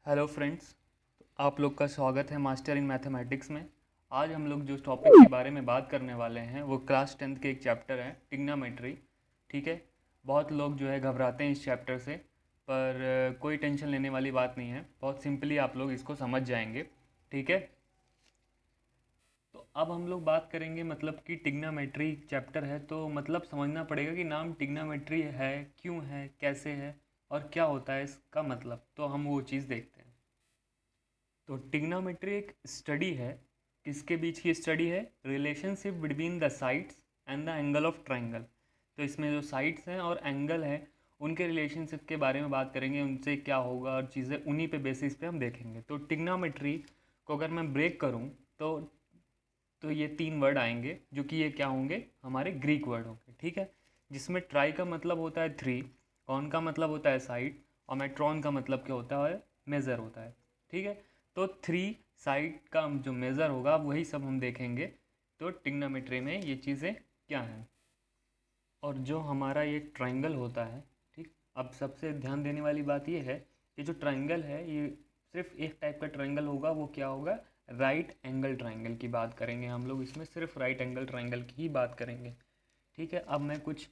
Hello friends, आप लोग का स्वागत है मास्टर इन मैथमेटिक्स में। आज हम लोग जो टॉपिक के बारे में बात करने वाले हैं वो क्लास 10th के एक चैप्टर है ट्रिग्नोमेट्री। ठीक है। बहुत लोग जो है घबराते हैं इस चैप्टर से, पर कोई टेंशन लेने वाली बात नहीं है। बहुत सिंपली आप लोग इसको समझ जाएंगे। ठीक है। तो अब हम लोग बात करेंगे मतलब कि ट्रिग्नोमेट्री चैप्टर है तो मतलब समझना पड़ेगा कि नाम ट्रिग्नोमेट्री है, क्यों है, कैसे है और क्या होता है इसका मतलब। तो हम वो चीज़ देखते हैं। तो ट्रिग्नोमेट्री एक स्टडी है। किसके बीच की स्टडी है? Relationship between the sides and the angle of triangle. तो इसमें जो साइड्स हैं और एंगल है उनके रिलेशनशिप के बारे में बात करेंगे, उनसे क्या होगा और चीज़ें उन्हीं पे बेसिस पे हम देखेंगे। तो ट्रिग्नोमेट्री को अगर मैं ब्रेक करूं तो तो ये तीन वर्ड आएंगे जो कि ये क्या होंगे, हमारे ग्रीक वर्ड होंगे। ठीक है। जिसमें ट्राई का मतलब होता है थ्री, कॉन का मतलब होता है साइड, और मेट्रॉन का मतलब क्या होता है? मेज़र होता है। ठीक है। तो थ्री साइड का जो मेज़र होगा वही सब हम देखेंगे। तो ट्रिग्नोमेट्री में ये चीज़ें क्या हैं और जो हमारा ये ट्रायंगल होता है। ठीक। अब सबसे ध्यान देने वाली बात ये है कि जो ट्रायंगल है ये सिर्फ एक टाइप का ट्रायंगल होगा। वो क्या होगा? राइट एंगल ट्रायंगल की बात करेंगे हम लोग। इसमें सिर्फ राइट एंगल ट्रायंगल की ही बात करेंगे। ठीक है। अब मैं कुछ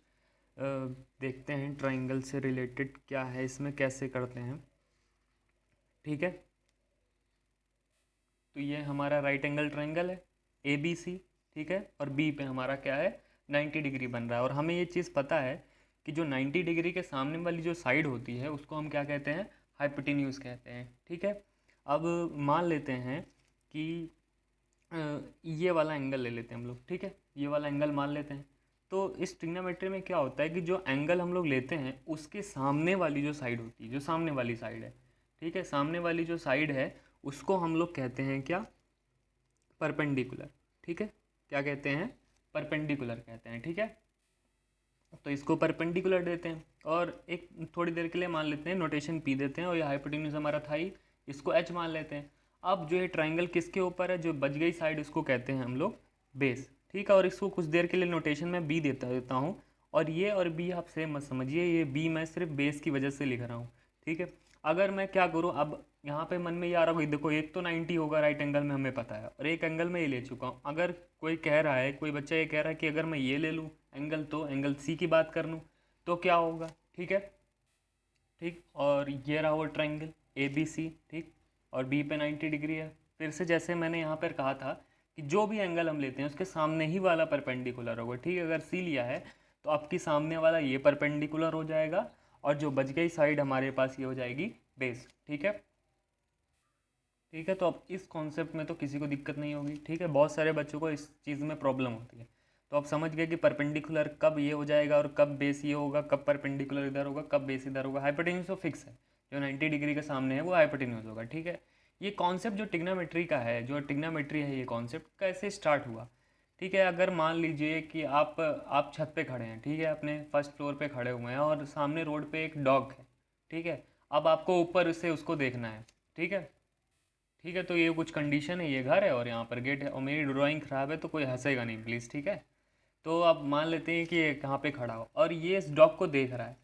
देखते हैं ट्रायंगल से रिलेटेड क्या है, इसमें कैसे करते हैं। ठीक है। तो ये हमारा राइट एंगल ट्रायंगल है ए बी सी। ठीक है। और बी पे हमारा क्या है? 90 डिग्री बन रहा है। और हमें ये चीज़ पता है कि जो 90 डिग्री के सामने वाली जो साइड होती है उसको हम क्या कहते हैं? हाइपोटेन्यूज कहते हैं। ठीक है। अब मान लेते हैं कि ये वाला एंगल ले लेते हैं हम लोग। ठीक है। ये वाला एंगल मान लेते हैं। तो इस ट्रिग्नोमेट्री में क्या होता है कि जो एंगल हम लोग लेते हैं उसके सामने वाली जो साइड होती है, जो सामने वाली साइड है, ठीक है, सामने वाली जो साइड है उसको हम लोग कहते हैं क्या? परपेंडिकुलर। ठीक है। क्या कहते हैं? परपेंडिकुलर कहते हैं। ठीक है। तो इसको परपेंडिकुलर देते हैं और एक थोड़ी देर के लिए मान लेते हैं नोटेशन पी देते हैं, और ये हाइपोटेन्यूज हमारा था ही, इसको एच मान लेते हैं। अब जो ये ट्राइंगल किसके ऊपर है? जो बच गई साइड उसको कहते हैं हम लोग बेस। ठीक है। और इसको कुछ देर के लिए नोटेशन में बी देता हूँ। और ये और बी आप सेम मत समझिए, ये बी मैं सिर्फ बेस की वजह से लिख रहा हूँ। ठीक है। अगर मैं क्या करूँ, अब यहाँ पे मन में ये आ रहा होगा, देखो एक तो 90 होगा राइट एंगल में, हमें पता है, और एक एंगल में ये ले चुका हूँ। अगर कोई कह रहा है, कोई बच्चा ये कह रहा है कि अगर मैं ये ले लूँ एंगल, तो एंगल सी की बात कर लूँ तो क्या होगा? ठीक है। ठीक। और ये रहा वो ट्रायंगल ए बी सी। ठीक। और बी पे 90 डिग्री है। फिर से जैसे मैंने यहाँ पर कहा था कि जो भी एंगल हम लेते हैं उसके सामने ही वाला परपेंडिकुलर होगा। ठीक है। अगर सी लिया है तो आपकी सामने वाला ये परपेंडिकुलर हो जाएगा, और जो बच गई साइड हमारे पास ये हो जाएगी बेस। ठीक है। ठीक है। तो अब इस कॉन्सेप्ट में तो किसी को दिक्कत नहीं होगी। ठीक है। बहुत सारे बच्चों को इस चीज़ में प्रॉब्लम होती है। तो आप समझ गए कि परपेंडिकुलर कब ये हो जाएगा और कब बेस ये होगा, कब परपेंडिकुलर इधर होगा, कब बेस इधर होगा। हाइपोटेन्यूज तो फिक्स है, जो 90 डिग्री के सामने है वो हाइपोटेन्यूज होगा। ठीक है। ये कॉन्सेप्ट जो ट्रिग्नोमेट्री का है, जो ट्रिग्नोमेट्री है, ये कॉन्सेप्ट कैसे स्टार्ट हुआ? ठीक है। अगर मान लीजिए कि आप छत पे खड़े हैं, ठीक है, अपने फर्स्ट फ्लोर पे खड़े हुए हैं और सामने रोड पे एक डॉग है। ठीक है। अब आपको ऊपर से उसको देखना है। ठीक है। ठीक है। तो ये कुछ कंडीशन है, ये घर है और यहाँ पर गेट है, और मेरी ड्राइंग ख़राब है तो कोई हंसेगा नहीं प्लीज़। ठीक है। तो अब मान लेते हैं कि ये कहाँ पे खड़ा हो और ये इस डॉग को देख रहा है।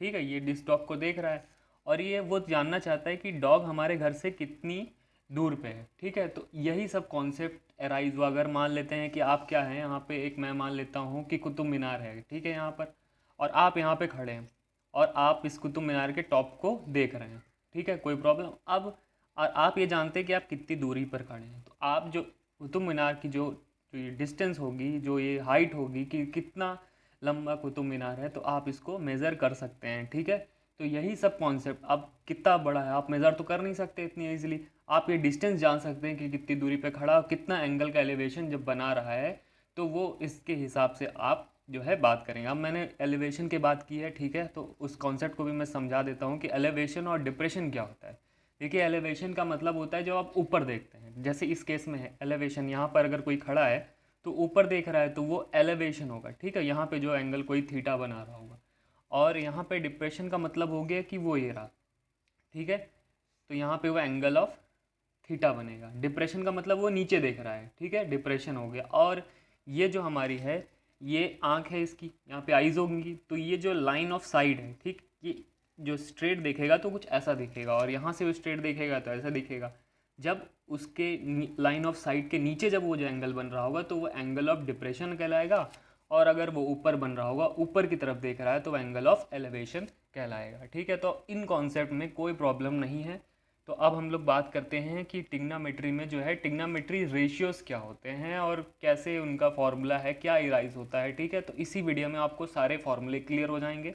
ठीक है। ये इस डॉग को देख रहा है और ये वो जानना चाहता है कि डॉग हमारे घर से कितनी दूर पे है। ठीक है। तो यही सब कॉन्सेप्ट अराइज हुआ। अगर मान लेते हैं कि आप क्या हैं यहाँ पे, एक मैं मान लेता हूँ कि कुतुब मीनार है। ठीक है। यहाँ पर, और आप यहाँ पे खड़े हैं और आप इस कुतुब मीनार के टॉप को देख रहे हैं। ठीक है। कोई प्रॉब्लम? अब और आप ये जानते हैं कि आप कितनी दूरी पर खड़े हैं, तो आप जो कुतुब मीनार की जो ये डिस्टेंस होगी, जो ये हाइट होगी कि कितना लंबा कुतुब मीनार है, तो आप इसको मेज़र कर सकते हैं। ठीक है। तो यही सब कॉन्सेप्ट, अब कितना बड़ा है आप मेज़र तो कर नहीं सकते इतनी ईजिली, आप ये डिस्टेंस जान सकते हैं कि कितनी दूरी पे खड़ा और कितना एंगल का एलिवेशन जब बना रहा है, तो वो इसके हिसाब से आप जो है बात करेंगे। अब मैंने एलिवेशन की बात की है। ठीक है। तो उस कॉन्सेप्ट को भी मैं समझा देता हूँ कि एलिवेशन और डिप्रेशन क्या होता है। देखिए, एलिवेशन का मतलब होता है जो आप ऊपर देखते हैं, जैसे इस केस में है एलिवेशन, यहाँ पर अगर कोई खड़ा है तो ऊपर देख रहा है तो वो एलिवेशन होगा। ठीक है। यहाँ पे जो एंगल कोई थीटा बना रहा होगा। और यहाँ पे डिप्रेशन का मतलब हो गया कि वो ये रहा। ठीक है। तो यहाँ पे वो एंगल ऑफ थीटा बनेगा। डिप्रेशन का मतलब वो नीचे देख रहा है। ठीक है। डिप्रेशन हो गया। और ये जो हमारी है, ये आँख है इसकी, यहाँ पे आइज़ होंगी, तो ये जो लाइन ऑफ साइड है, ठीक, ये जो स्ट्रेट देखेगा तो कुछ ऐसा दिखेगा, और यहाँ से वो स्ट्रेट देखेगा तो ऐसा दिखेगा। जब उसके लाइन ऑफ साइट के नीचे जब वो जो एंगल बन रहा होगा तो वो एंगल ऑफ डिप्रेशन कहलाएगा, और अगर वो ऊपर बन रहा होगा, ऊपर की तरफ देख रहा है, तो वो एंगल ऑफ एलिवेशन कहलाएगा। ठीक है, तो इन कॉन्सेप्ट में कोई प्रॉब्लम नहीं है। तो अब हम लोग बात करते हैं कि टिग्नामेट्री में जो है टिग्नामेट्री रेशियोज़ क्या होते हैं और कैसे उनका फॉर्मूला है, क्या इराइज होता है। ठीक है, तो इसी वीडियो में आपको सारे फॉर्मूले क्लियर हो जाएंगे,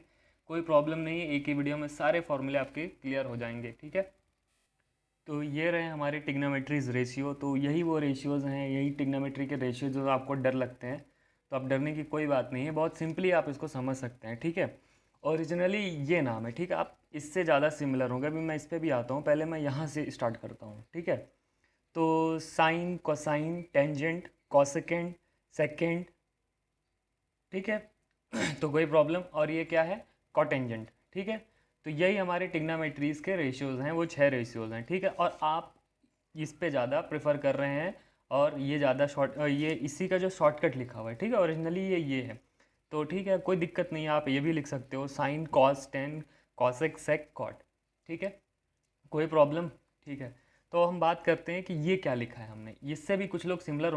कोई प्रॉब्लम नहीं है, एक ही वीडियो में सारे फॉर्मूले आपके क्लियर हो जाएंगे। ठीक है, तो ये रहे हमारे टिग्नामेट्रीज रेशियो। तो यही वो रेशियोज़ हैं, यही टिग्नामेट्री के रेशियो जो आपको डर लगते हैं, तो आप डरने की कोई बात नहीं है, बहुत सिंपली आप इसको समझ सकते हैं। ठीक है, ओरिजिनली ये नाम है। ठीक है, आप इससे ज़्यादा सिमिलर होंगे, अभी मैं इस पर भी आता हूँ, पहले मैं यहाँ से स्टार्ट करता हूँ। ठीक है, तो साइन, कोसाइन, टेंजेंट, कॉसेकेंड, सेकेंड। ठीक है तो कोई प्रॉब्लम, और ये क्या है, कॉटेंजेंट। ठीक है, तो यही हमारे टिग्नामेट्रीज के रेशियोज़ हैं, वो 6 रेशियोज़ हैं। ठीक है, और आप इस पे ज़्यादा प्रेफर कर रहे हैं, और ये ज़्यादा ये इसी का जो शॉर्टकट लिखा हुआ है। ठीक है, ओरिजिनली ये है, तो ठीक है, कोई दिक्कत नहीं है, आप ये भी लिख सकते हो, साइन, कॉस, टेन, कॉसेक, सेक, कॉट। ठीक है, कोई प्रॉब्लम। ठीक है, तो हम बात करते हैं कि ये क्या लिखा है हमने, इससे भी कुछ लोग सिमिलर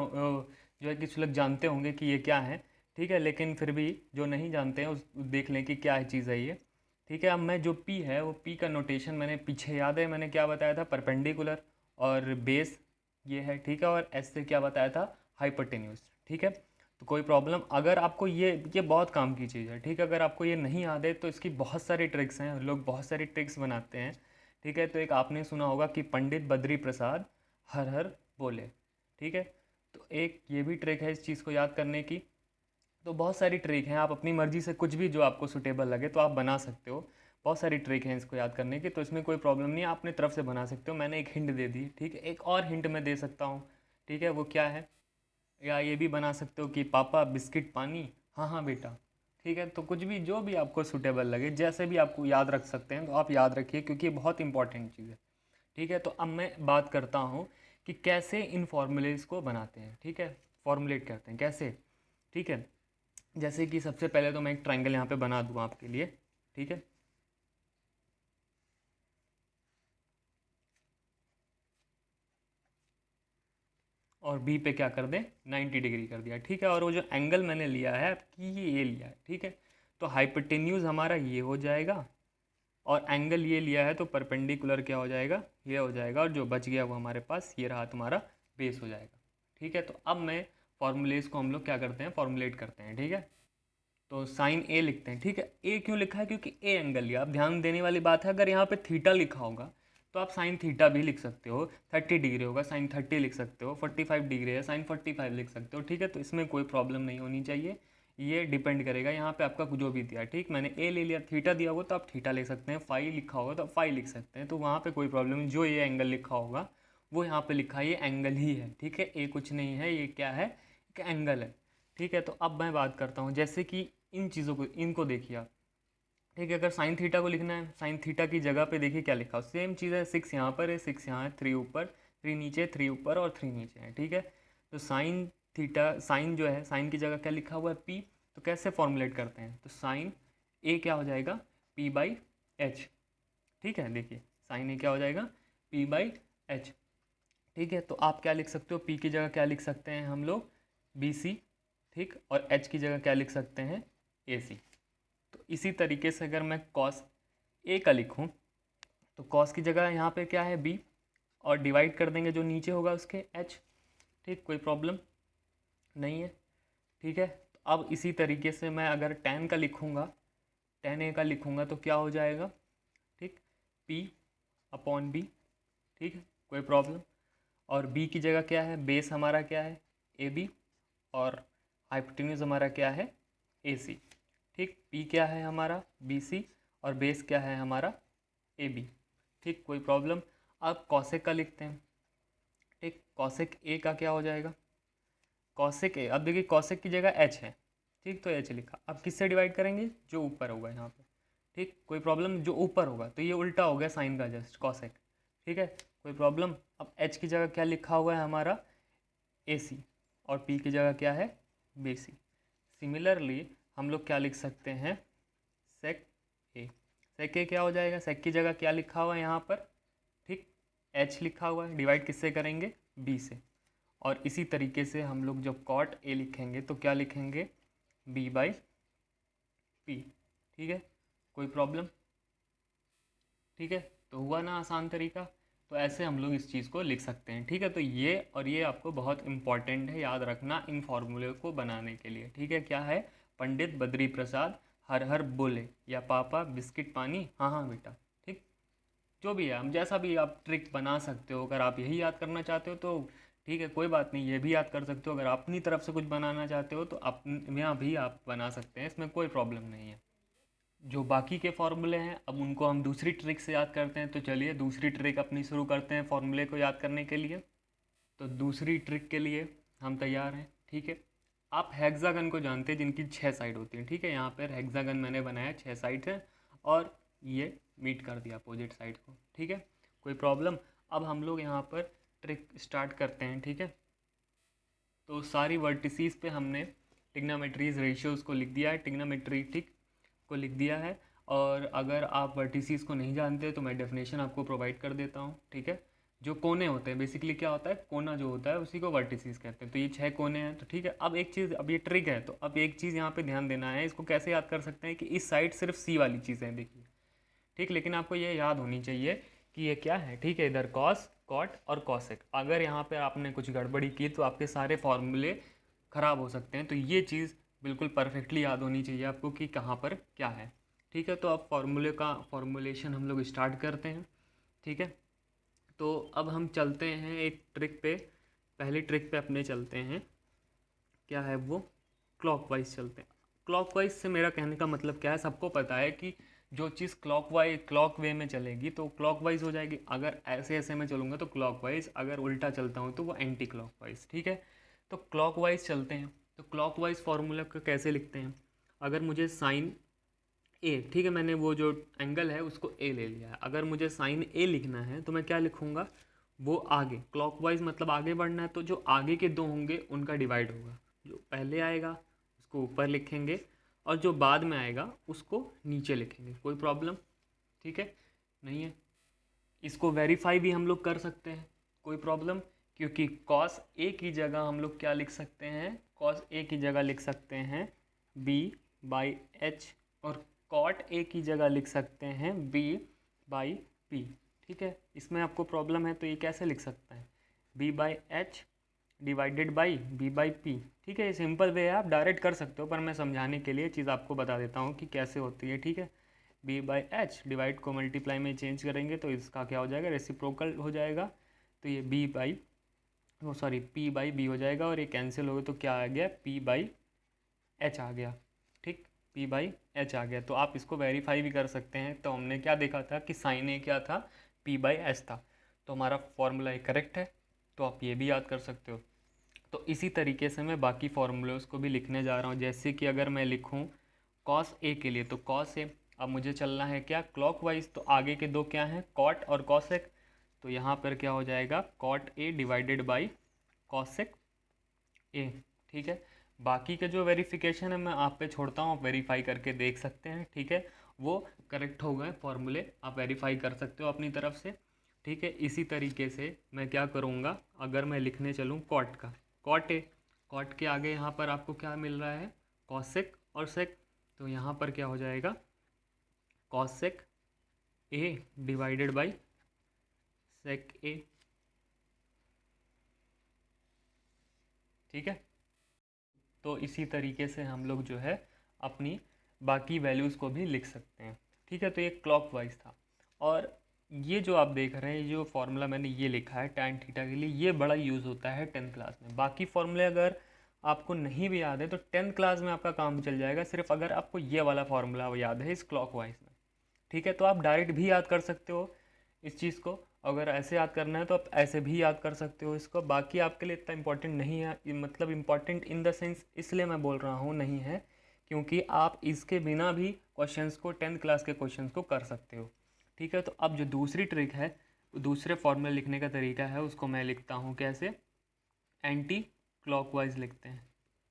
जो है कुछ लोग जानते होंगे कि ये क्या है। ठीक है, लेकिन फिर भी जो नहीं जानते हैं उस देख लें कि क्या है चीज़ है ये। ठीक है, अब मैं जो पी है वो पी का नोटेशन मैंने पीछे याद है, मैंने क्या बताया था, परपेंडिकुलर और बेस ये है। ठीक है, और एस से क्या बताया था, हाइपोटेन्यूज। ठीक है, तो कोई प्रॉब्लम, अगर आपको ये बहुत काम की चीज़ है। ठीक है, अगर आपको ये नहीं याद है तो इसकी बहुत सारी ट्रिक्स हैं, लोग बहुत सारी ट्रिक्स बनाते हैं। ठीक है, तो एक आपने सुना होगा कि पंडित बद्री प्रसाद हर हर बोले। ठीक है, तो एक ये भी ट्रिक है इस चीज़ को याद करने की। तो बहुत सारी ट्रिक हैं, आप अपनी मर्ज़ी से कुछ भी जो आपको सूटेबल लगे तो आप बना सकते हो। बहुत सारी ट्रिक हैं इसको याद करने की, तो इसमें कोई प्रॉब्लम नहीं है, आप अपने तरफ से बना सकते हो। मैंने एक हिंट दे दी। ठीक है, एक और हिंट मैं दे सकता हूँ। ठीक है, वो क्या है, या ये भी बना सकते हो कि पापा बिस्किट पानी, हाँ हाँ बेटा। ठीक है, तो कुछ भी जो भी आपको सूटेबल लगे, जैसे भी आपको याद रख सकते हैं, तो आप याद रखिए, क्योंकि ये बहुत इंपॉर्टेंट चीज़ है। ठीक है, तो अब मैं बात करता हूँ कि कैसे इन फॉर्मूलेज को बनाते हैं। ठीक है, फॉर्मुलेट करते हैं कैसे। ठीक है, जैसे कि सबसे पहले तो मैं एक ट्राइंगल यहाँ पे बना दूँ आपके लिए। ठीक है, और बी पे क्या कर दें, 90 डिग्री कर दिया। ठीक है, और वो जो एंगल मैंने लिया है आपकी ये लिया है। ठीक है, तो हाइपोटेन्यूज हमारा ये हो जाएगा, और एंगल ये लिया है तो परपेंडिकुलर क्या हो जाएगा, ये हो जाएगा, और जो बच गया वो हमारे पास ये रहा तुम्हारा बेस हो जाएगा। ठीक है, तो अब मैं फॉर्मूलेज को हम लोग क्या करते हैं, फॉर्मुलेट करते हैं। ठीक है, तो साइन ए लिखते हैं। ठीक है, ए क्यों लिखा है, क्योंकि ए एंगल लिया। अब ध्यान देने वाली बात है, अगर यहाँ पे थीटा लिखा होगा तो आप साइन थीटा भी लिख सकते हो, 30 डिग्री होगा साइन 30 लिख सकते हो, 45 डिग्री है साइन 45 लिख सकते हो। ठीक है, तो इसमें कोई प्रॉब्लम नहीं होनी चाहिए, ये डिपेंड करेगा यहाँ पे आपका जो भी दिया। ठीक, मैंने ए ले लिया, थीटा दिया होगा तो आप थीटा लिख सकते हैं, फाई लिखा होगा तो आप फाई लिख सकते हैं, तो वहाँ पे कोई प्रॉब्लम नहीं। जो ये एंगल लिखा होगा वो यहाँ पे लिखा है, ये एंगल ही है। ठीक है, ए कुछ नहीं है, ये क्या है, एक एंगल है। ठीक है, तो अब मैं बात करता हूँ, जैसे कि इन चीज़ों को, इनको देखिए आप। ठीक है, अगर साइन थीटा को लिखना है, साइन थीटा की जगह पे देखिए क्या लिखा हो, सेम चीज़ है, 6 यहाँ पर है, 6 यहाँ है, 3 ऊपर, 3 नीचे, 3 ऊपर और 3 नीचे है। ठीक है, तो साइन थीटा, साइन जो है, साइन की जगह क्या लिखा हुआ है, पी। तो कैसे फॉर्मुलेट करते हैं, तो साइन ए क्या हो जाएगा, पी बाई एच। ठीक है, देखिए साइन ए क्या हो जाएगा, पी बाई एच। ठीक है, तो आप क्या लिख सकते हो, पी की जगह क्या लिख सकते हैं हम लोग, बी सी। ठीक, और एच की जगह क्या लिख सकते हैं, ए सी। तो इसी तरीके से अगर मैं कॉस ए का लिखूं तो कॉस की जगह यहाँ पे क्या है, बी, और डिवाइड कर देंगे जो नीचे होगा उसके एच। ठीक, कोई प्रॉब्लम नहीं है। ठीक है, तो अब इसी तरीके से मैं अगर टेन का लिखूँगा, टेन ए का लिखूँगा तो क्या हो जाएगा, ठीक, पी अपॉन बी। ठीक है, कोई प्रॉब्लम। और बी की जगह क्या है, बेस हमारा क्या है, ए बी, और हाइपोटेन्यूज हमारा क्या है, ए सी। ठीक, पी क्या है हमारा, बी सी, और बेस क्या है हमारा, ए बी। ठीक, कोई प्रॉब्लम। अब कॉसेक का लिखते हैं। ठीक, कॉसेक ए का क्या हो जाएगा, कॉसेक ए, अब देखिए कॉसेक की जगह एच है। ठीक, तो एच लिखा, अब किससे डिवाइड करेंगे, जो ऊपर होगा यहाँ पे। ठीक, कोई प्रॉब्लम, जो ऊपर होगा तो ये उल्टा हो गया साइन का जस्ट, कॉसेक। ठीक है, कोई प्रॉब्लम। अब एच की जगह क्या लिखा हुआ है हमारा, ए सी, और पी की जगह क्या है, बी सी। सिमिलरली हम लोग क्या लिख सकते हैं, सेक ए। सेक ए क्या हो जाएगा, सेक की जगह क्या लिखा हुआ है यहाँ पर, ठीक, एच लिखा हुआ है, डिवाइड किससे करेंगे, बी से। और इसी तरीके से हम लोग जब कॉट ए लिखेंगे तो क्या लिखेंगे, बी बाई पी। ठीक है, कोई प्रॉब्लम, ठीक है, तो हुआ ना आसान तरीका। तो ऐसे हम लोग इस चीज़ को लिख सकते हैं। ठीक है, तो ये और ये आपको बहुत इंपॉर्टेंट है याद रखना इन फॉर्मूले को बनाने के लिए। ठीक है, क्या है, पंडित बद्री प्रसाद हर हर बोले, या पापा बिस्किट पानी, हाँ हाँ बेटा, ठीक, जो भी है, हम जैसा भी आप ट्रिक बना सकते हो। अगर आप यही याद करना चाहते हो तो ठीक है, कोई बात नहीं, ये भी याद कर सकते हो। अगर आप अपनी तरफ से कुछ बनाना चाहते हो तो अपने यहाँ भी आप बना सकते हैं, इसमें कोई प्रॉब्लम नहीं है। जो बाकी के फॉर्मूले हैं अब उनको हम दूसरी ट्रिक से याद करते हैं। तो चलिए दूसरी ट्रिक अपनी शुरू करते हैं फॉर्मूले को याद करने के लिए। तो दूसरी ट्रिक के लिए हम तैयार हैं। ठीक है, आप हेक्सागन को जानते हैं जिनकी 6 साइड होती हैं। ठीक है, यहाँ पर हेक्सागन मैंने बनाया, 6 साइड है और ये मीट कर दिया अपोजिट साइड को। ठीक है, कोई प्रॉब्लम। अब हम लोग यहाँ पर ट्रिक स्टार्ट करते हैं। ठीक है, तो सारी वर्टिसीज पे हमने टिग्नामेट्रीज रेशियोज़ को लिख दिया है, टिग्नामेट्रिक को लिख दिया है। और अगर आप वर्टिसीज को नहीं जानते तो मैं डेफिनेशन आपको प्रोवाइड कर देता हूँ। ठीक है, जो कोने होते हैं, बेसिकली क्या होता है, कोना जो होता है उसी को वर्टिसीज कहते हैं। तो ये 6 कोने हैं। तो ठीक है, अब एक चीज़, अब ये ट्रिक है तो अब एक चीज़ यहाँ पे ध्यान देना है। इसको कैसे याद कर सकते हैं कि इस साइड सिर्फ सी वाली चीज़ें देखिए, ठीक, लेकिन आपको ये याद होनी चाहिए कि ये क्या है। ठीक है, इधर कॉस, कॉट और कॉसेक। अगर यहाँ पे आपने कुछ गड़बड़ी की तो आपके सारे फॉर्मूले ख़राब हो सकते हैं। तो ये चीज़ बिल्कुल परफेक्टली याद होनी चाहिए आपको कि कहाँ पर क्या है। ठीक है, तो अब फॉर्मूले का फॉर्मुलेशन हम लोग स्टार्ट करते हैं। ठीक है, तो अब हम चलते हैं एक ट्रिक पे, पहली ट्रिक पे अपने चलते हैं। क्या है वो, क्लॉकवाइज चलते हैं। क्लॉकवाइज से मेरा कहने का मतलब क्या है, सबको पता है कि जो चीज़ क्लॉक वे में चलेगी तो क्लॉकवाइज हो जाएगी। अगर ऐसे ऐसे में चलूँगा तो क्लॉकवाइज, अगर उल्टा चलता हूँ तो वो एंटी क्लॉकवाइज। ठीक है, तो क्लॉकवाइज चलते हैं। तो क्लॉकवाइज फार्मूला को कैसे लिखते हैं, अगर मुझे साइन ए, ठीक है, मैंने वो जो एंगल है उसको ए ले लिया है। अगर मुझे साइन ए लिखना है तो मैं क्या लिखूँगा, वो आगे, क्लॉकवाइज मतलब आगे बढ़ना है, तो जो आगे के 2 होंगे उनका डिवाइड होगा। जो पहले आएगा उसको ऊपर लिखेंगे और जो बाद में आएगा उसको नीचे लिखेंगे। कोई प्रॉब्लम, ठीक है, नहीं है। इसको वेरीफाई भी हम लोग कर सकते हैं, कोई प्रॉब्लम, क्योंकि कॉस ए की जगह हम लोग क्या लिख सकते हैं, कॉस ए की जगह लिख सकते हैं बी बाई एच, और कॉट ए की जगह लिख सकते हैं बी बाई पी। ठीक है, इसमें आपको प्रॉब्लम है तो ये कैसे लिख सकते हैं, B by H divided by B by P. ठीक है, ये सिंपल वे है, आप डायरेक्ट कर सकते हो, पर मैं समझाने के लिए चीज़ आपको बता देता हूँ कि कैसे होती है। ठीक है, बी बाई एच, डिवाइड को मल्टीप्लाई में चेंज करेंगे तो इसका क्या हो जाएगा, रेसिप्रोकल हो जाएगा। तो ये बी बाई, वो सॉरी पी बाई बी हो जाएगा, और ये कैंसिल हो गया तो क्या आ गया, पी बाई एच आ गया। ठीक, पी बाई एच आ गया। तो आप इसको वेरीफाई भी कर सकते हैं। तो हमने क्या देखा था कि साइन ए क्या था, पी बाई एच था, तो हमारा फॉर्मूला ये करेक्ट है। तो आप ये भी याद कर सकते हो। तो इसी तरीके से मैं बाकी फार्मूलोज को भी लिखने जा रहा हूँ। जैसे कि अगर मैं लिखूँ कॉस ए के लिए, तो कॉस ए, अब मुझे चलना है क्या, क्लॉकवाइज, तो आगे के 2 क्या हैं, कॉट और कॉसेक। तो यहाँ पर क्या हो जाएगा, cot A divided by cosec A. ठीक है, बाकी के जो वेरिफिकेशन है मैं आप पे छोड़ता हूँ, आप वेरीफाई करके देख सकते हैं। ठीक है, वो करेक्ट हो गए फॉर्मूले, आप वेरीफाई कर सकते हो अपनी तरफ से। ठीक है, इसी तरीके से मैं क्या करूँगा, अगर मैं लिखने चलूँ कॉट का, कॉट ए, कॉट के आगे यहाँ पर आपको क्या मिल रहा है, कॉसेक और सेक। तो यहाँ पर क्या हो जाएगा, cosec A divided by sec A. ठीक है, तो इसी तरीके से हम लोग जो है अपनी बाकी वैल्यूज़ को भी लिख सकते हैं। ठीक है, तो ये क्लॉकवाइज था। और ये जो आप देख रहे हैं, ये जो फार्मूला मैंने ये लिखा है tan थीटा के लिए, ये बड़ा यूज़ होता है 10th क्लास में। बाकी फार्मूले अगर आपको नहीं भी याद है तो 10th क्लास में आपका काम चल जाएगा, सिर्फ अगर आपको ये वाला फार्मूला याद है इस क्लॉकवाइज में। ठीक है, तो आप डायरेक्ट भी याद कर सकते हो इस चीज़ को, अगर ऐसे याद करना है तो आप ऐसे भी याद कर सकते हो इसको। बाकी आपके लिए इतना इंपॉर्टेंट नहीं है, मतलब इंपॉर्टेंट इन द सेंस इसलिए मैं बोल रहा हूँ नहीं है, क्योंकि आप इसके बिना भी क्वेश्चंस को 10th क्लास के क्वेश्चंस को कर सकते हो। ठीक है, तो अब जो दूसरी ट्रिक है, दूसरे फॉर्मूले लिखने का तरीका है, उसको मैं लिखता हूँ कैसे, एंटी क्लॉकवाइज लिखते हैं।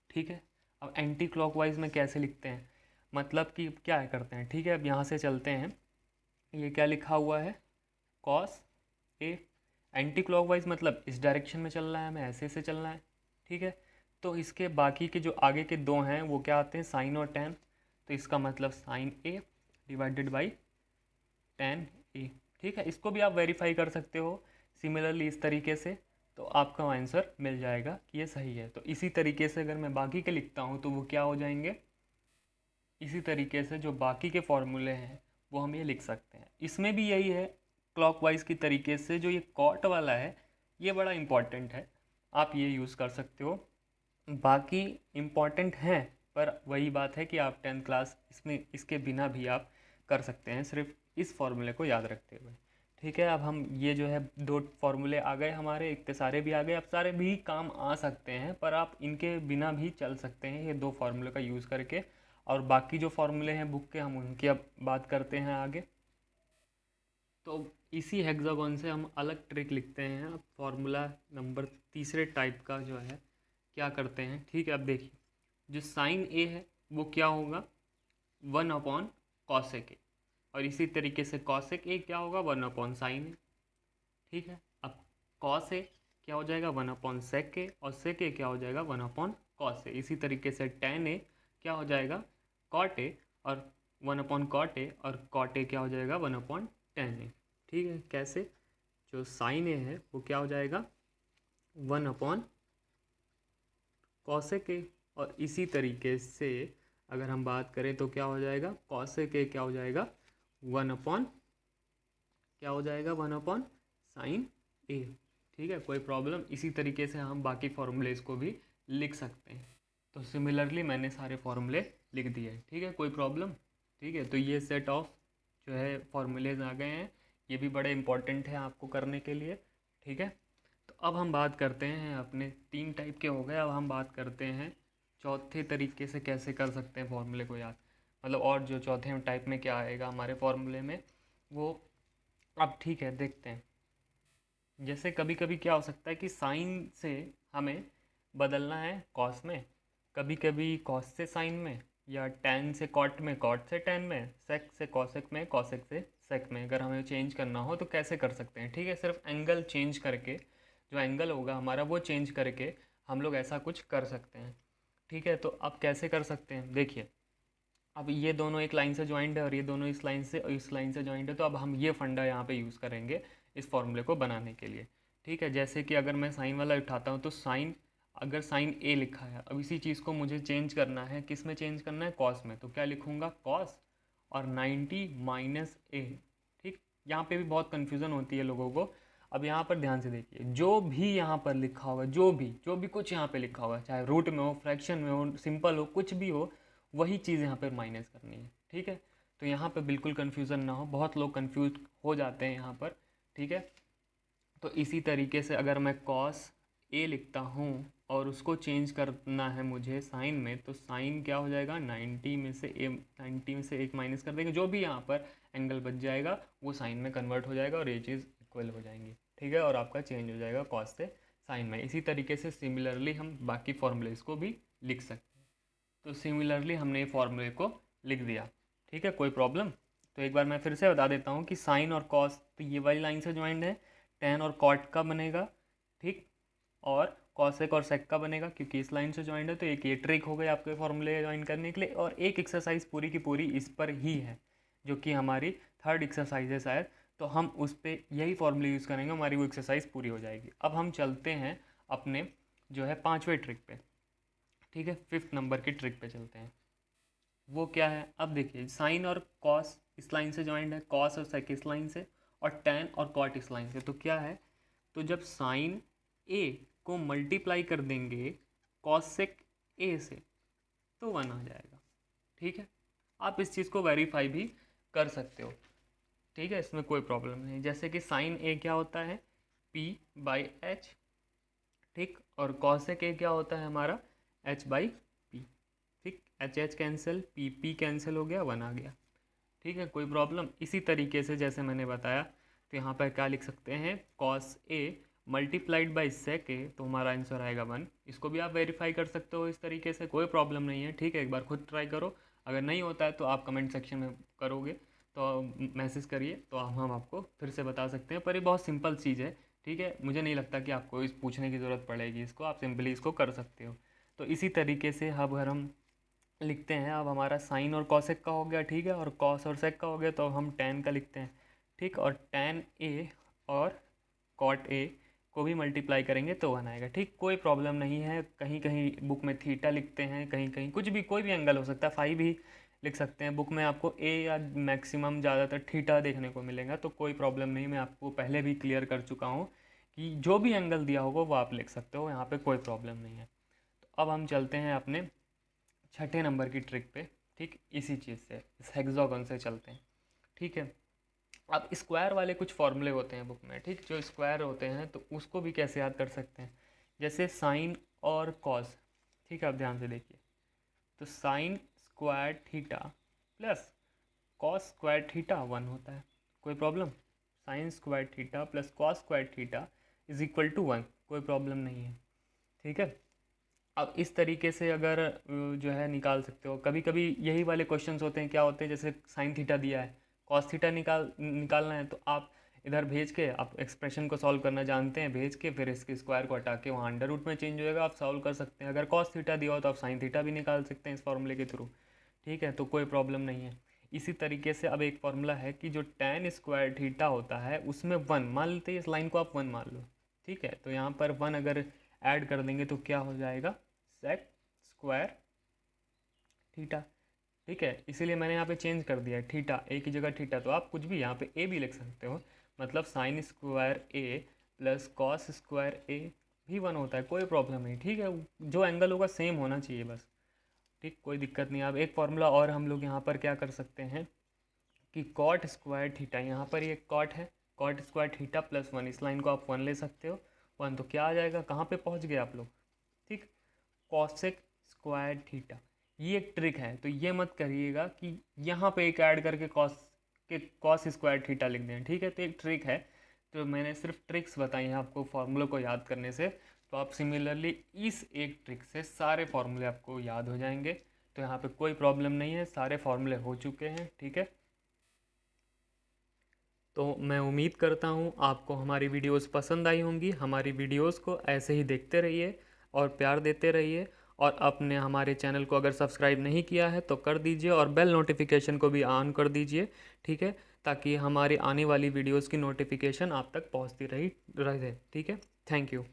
ठीक है, अब एंटी क्लॉकवाइज में कैसे लिखते हैं, मतलब कि क्या है करते हैं। ठीक है, अब यहाँ से चलते हैं, ये क्या लिखा हुआ है, कॉस ए। एंटी क्लॉकवाइज मतलब इस डायरेक्शन में चलना है, हमें ऐसे से चलना है, ठीक है। तो इसके बाकी के जो आगे के दो हैं वो क्या आते हैं, साइन और टेन। तो इसका मतलब sine A divided by tan A, ठीक है। इसको भी आप वेरीफाई कर सकते हो सिमिलरली इस तरीके से, तो आपका आंसर मिल जाएगा कि ये सही है। तो इसी तरीके से अगर मैं बाकी के लिखता हूँ तो वो क्या हो जाएंगे, इसी तरीके से जो बाकी के फॉर्मूले हैं वो हम ये लिख सकते हैं। इसमें भी यही है क्लॉकवाइज की तरीके से, जो ये कॉट वाला है ये बड़ा इम्पॉर्टेंट है, आप ये यूज़ कर सकते हो। बाकी इम्पॉर्टेंट हैं पर वही बात है कि आप 10th क्लास इसमें इसके बिना भी आप कर सकते हैं, सिर्फ इस फॉर्मूले को याद रखते हुए, ठीक है। अब हम ये जो है दो फार्मूले आ गए हमारे, इतने सारे भी आ गए, अब सारे भी काम आ सकते हैं पर आप इनके बिना भी चल सकते हैं ये दो फार्मूले का यूज़ करके। और बाकी जो फार्मूले हैं बुक के हम उनकी अब बात करते हैं आगे। तो इसी हेक्सागोन से हम अलग ट्रिक लिखते हैं। अब फार्मूला नंबर तीसरे टाइप का जो है क्या करते हैं, ठीक है। अब देखिए जो साइन ए है वो क्या होगा, 1 अपॉन कॉसेक ए, और इसी तरीके से कॉसेक ए क्या होगा, 1 अपॉन साइन ए, ठीक है। अब कॉस ए क्या हो जाएगा, 1 अपॉन सेक ए, और सेक ए क्या हो जाएगा, 1 अपॉन कॉस ए। इसी तरीके से टेन ए क्या हो जाएगा, कॉट ए, और 1 अपॉन कॉट ए, और कॉट ए क्या हो जाएगा, 1 अपॉन टेन ए, ठीक है। कैसे, जो साइन ए है वो क्या हो जाएगा, 1 अपॉन कॉसेक ए, और इसी तरीके से अगर हम बात करें तो क्या हो जाएगा, कॉसेक ए क्या हो जाएगा, 1 अपॉन क्या हो जाएगा, 1 अपॉन साइन ए, ठीक है। कोई प्रॉब्लम, इसी तरीके से हम बाकी फॉर्मूलेज को भी लिख सकते हैं। तो सिमिलरली मैंने सारे फॉर्मूले लिख दिए, ठीक है, कोई प्रॉब्लम, ठीक है। तो ये सेट ऑफ जो है फॉर्मूलेज आ गए हैं, ये भी बड़े इंपॉर्टेंट है आपको करने के लिए, ठीक है। तो अब हम बात करते हैं, अपने 3 टाइप के हो गए, अब हम बात करते हैं चौथे तरीके से कैसे कर सकते हैं फॉर्मूले को याद, मतलब और जो चौथे टाइप में क्या आएगा हमारे फॉर्मूले में वो। अब ठीक है, देखते हैं। जैसे कभी कभी क्या हो सकता है कि साइन से हमें बदलना है कॉस में, कभी कभी कॉस से साइन में, या टैन से कॉट में, कॉट से टैन में, सेक से कॉसेक में, कॉसेक से सेक में, अगर हमें चेंज करना हो तो कैसे कर सकते हैं, ठीक है। सिर्फ एंगल चेंज करके, जो एंगल होगा हमारा वो चेंज करके हम लोग ऐसा कुछ कर सकते हैं, ठीक है। तो अब कैसे कर सकते हैं, देखिए अब ये दोनों एक लाइन से ज्वाइंट है और ये दोनों इस लाइन से और इस लाइन से ज्वाइंट है, तो अब हम ये फंडा यहाँ पे यूज़ करेंगे इस फॉर्मूले को बनाने के लिए, ठीक है। जैसे कि अगर मैं साइन वाला उठाता हूँ तो साइन, अगर साइन ए लिखा है, अब इसी चीज़ को मुझे चेंज करना है, किस में चेंज करना है, कॉस में, तो क्या लिखूँगा, कॉस और 90 माइनस ए, ठीक। यहाँ पे भी बहुत कन्फ्यूज़न होती है लोगों को। अब यहाँ पर ध्यान से देखिए, जो भी यहाँ पर लिखा होगा, जो भी कुछ यहाँ पे लिखा होगा, चाहे रूट में हो, फ्रैक्शन में हो, सिंपल हो, कुछ भी हो, वही चीज़ यहाँ पर माइनस करनी है, ठीक है। तो यहाँ पे बिल्कुल कन्फ्यूज़न ना हो, बहुत लोग कन्फ्यूज हो जाते हैं यहाँ पर, ठीक है। तो इसी तरीके से अगर मैं कॉस ए लिखता हूँ और उसको चेंज करना है मुझे साइन में, तो साइन क्या हो जाएगा, 90 में से 1 माइनस कर देंगे, जो भी यहाँ पर एंगल बच जाएगा वो साइन में कन्वर्ट हो जाएगा और ये चीज़ इक्वल हो जाएंगी, ठीक है। और आपका चेंज हो जाएगा कॉस से साइन में। इसी तरीके से सिमिलरली हम बाकी फॉर्मूलेज को भी लिख सकते हैं। तो सिमिलरली हमने ये फॉर्मूले को लिख दिया, ठीक है, कोई प्रॉब्लम। तो एक बार मैं फिर से बता देता हूँ कि साइन और कॉस तो ये वाली लाइन से ज्वाइंट है, टेन और कॉट का बनेगा, ठीक, और कॉसेक और सेक का बनेगा क्योंकि इस लाइन से ज्वाइंट है। तो एक ये ट्रिक हो गई आपके फॉर्मूले ज्वाइन करने के लिए, और एक एक्सरसाइज पूरी की पूरी इस पर ही है जो कि हमारी 3rd एक्सरसाइज है शायद, तो हम उस पर यही फॉर्मूले यूज़ करेंगे, हमारी वो एक्सरसाइज पूरी हो जाएगी। अब हम चलते हैं अपने जो है 5वें ट्रिक पे, ठीक है, 5th नंबर की ट्रिक पे चलते हैं। वो क्या है, अब देखिए साइन और कॉस इस लाइन से ज्वाइंट है, कॉस और सेक इस लाइन से, और टैन और कॉट इस लाइन से। तो क्या है, तो जब साइन ए को मल्टीप्लाई कर देंगे कॉसेक ए से तो 1 आ जाएगा, ठीक है। आप इस चीज़ को वेरीफाई भी कर सकते हो, ठीक है, इसमें कोई प्रॉब्लम नहीं। जैसे कि साइन ए क्या होता है, P बाई एच, ठीक, और कॉसेक ए क्या होता है हमारा, H बाई पी, ठीक, H H cancel, P P cancel हो गया, 1 आ गया, ठीक है, कोई प्रॉब्लम। इसी तरीके से जैसे मैंने बताया, तो यहाँ पर क्या लिख सकते हैं, cos A multiplied by sec A, तो हमारा आंसर आएगा 1। इसको भी आप वेरीफाई कर सकते हो इस तरीके से, कोई प्रॉब्लम नहीं है, ठीक है। एक बार खुद ट्राई करो, अगर नहीं होता है तो आप कमेंट सेक्शन में करोगे तो मैसेज करिए, तो हम आपको फिर से बता सकते हैं। पर ये बहुत सिंपल चीज़ है, ठीक है। मुझे नहीं लगता कि आपको इस पूछने की ज़रूरत पड़ेगी इसको, आप सिंपली इसको कर सकते हो। तो इसी तरीके से अब अगर हम लिखते हैं, अब हमारा साइन और कॉसेक का हो गया, ठीक है, और कॉस और सेक का हो गया, तो हम टैन का लिखते हैं, ठीक। और टैन ए और कॉट ए को भी मल्टीप्लाई करेंगे तो 1 आएगा, ठीक। कोई प्रॉब्लम नहीं है। कहीं कहीं बुक में थीटा लिखते हैं, कहीं कहीं कुछ भी, कोई भी एंगल हो सकता है, फाई भी लिख सकते हैं। बुक में आपको ए या मैक्सिमम ज़्यादातर थीटा देखने को मिलेगा, तो कोई प्रॉब्लम नहीं। मैं आपको पहले भी क्लियर कर चुका हूँ कि जो भी एंगल दिया होगा वो आप लिख सकते हो, यहाँ पे कोई प्रॉब्लम नहीं है। तो अब हम चलते हैं अपने छठे नंबर की ट्रिक पे, ठीक। इसी चीज़ से, इस हेक्सागन से चलते हैं, ठीक है। अब स्क्वायर वाले कुछ फॉर्मूले होते हैं बुक में, ठीक। जो स्क्वायर होते हैं तो उसको भी कैसे याद कर सकते हैं, जैसे साइन और कॉस, ठीक है। आप ध्यान से देखिए, तो sine square theta plus cos square theta 1 होता है, कोई problem. Sine square theta plus cos square theta is equal to 1, कोई प्रॉब्लम नहीं है, ठीक है। अब इस तरीके से अगर जो है निकाल सकते हो। कभी कभी यही वाले क्वेश्चंस होते हैं, क्या होते हैं, जैसे साइन थीटा दिया है, कॉस थीटा निकालना है, तो आप इधर भेज के, आप एक्सप्रेशन को सॉल्व करना जानते हैं, भेज के फिर इसके स्क्वायर को हटा के वहाँ अंडर रूट में चेंज होएगा, आप सॉल्व कर सकते हैं। अगर कॉस थीटा दिया हो तो आप साइन थीटा भी निकाल सकते हैं इस फॉर्मूले के थ्रू, ठीक है। तो कोई प्रॉब्लम नहीं है। इसी तरीके से अब एक फॉर्मूला है कि जो tan स्क्वायर थीटा होता है उसमें 1 मान लेते हैं, इस लाइन को आप 1 मान लो, ठीक है। तो यहाँ पर 1 अगर ऐड कर देंगे तो क्या हो जाएगा, सेक स्क्वायर थीटा, ठीक है। इसीलिए मैंने यहाँ पे चेंज कर दिया है, थीटा ए की जगह थीटा, तो आप कुछ भी यहाँ पे ए भी लिख सकते हो। मतलब साइन स्क्वायर ए प्लस कॉस स्क्वायर ए भी 1 होता है, कोई प्रॉब्लम नहीं, ठीक है। जो एंगल होगा सेम होना चाहिए बस, ठीक, कोई दिक्कत नहीं। अब एक फॉर्मूला और हम लोग यहाँ पर क्या कर सकते हैं कि कॉट स्क्वायर थीटा, यहाँ पर ये कॉट है, कॉट स्क्वायर थीटा प्लस 1, इस लाइन को आप 1 ले सकते हो। 1 तो क्या आ जाएगा, कहाँ पे पहुँच गए आप लोग, ठीक। कॉसेक स्क्वायर थीटा, ये एक ट्रिक है, तो ये मत करिएगा कि यहाँ पे एक ऐड करके कॉस स्क्वायर थीटा लिख दें, ठीक है। तो एक ट्रिक है, तो मैंने सिर्फ ट्रिक्स बताई हैं आपको फार्मूले को याद करने से, तो आप सिमिलरली इस एक ट्रिक से सारे फार्मूले आपको याद हो जाएंगे। तो यहाँ पे कोई प्रॉब्लम नहीं है, सारे फार्मूले हो चुके हैं, ठीक है। तो मैं उम्मीद करता हूँ आपको हमारी वीडियोस पसंद आई होंगी। हमारी वीडियोस को ऐसे ही देखते रहिए और प्यार देते रहिए, और अपने हमारे चैनल को अगर सब्सक्राइब नहीं किया है तो कर दीजिए, और बेल नोटिफिकेशन को भी ऑन कर दीजिए, ठीक है, ताकि हमारी आने वाली वीडियोस की नोटिफिकेशन आप तक पहुंचती रहे, ठीक है। Thank you.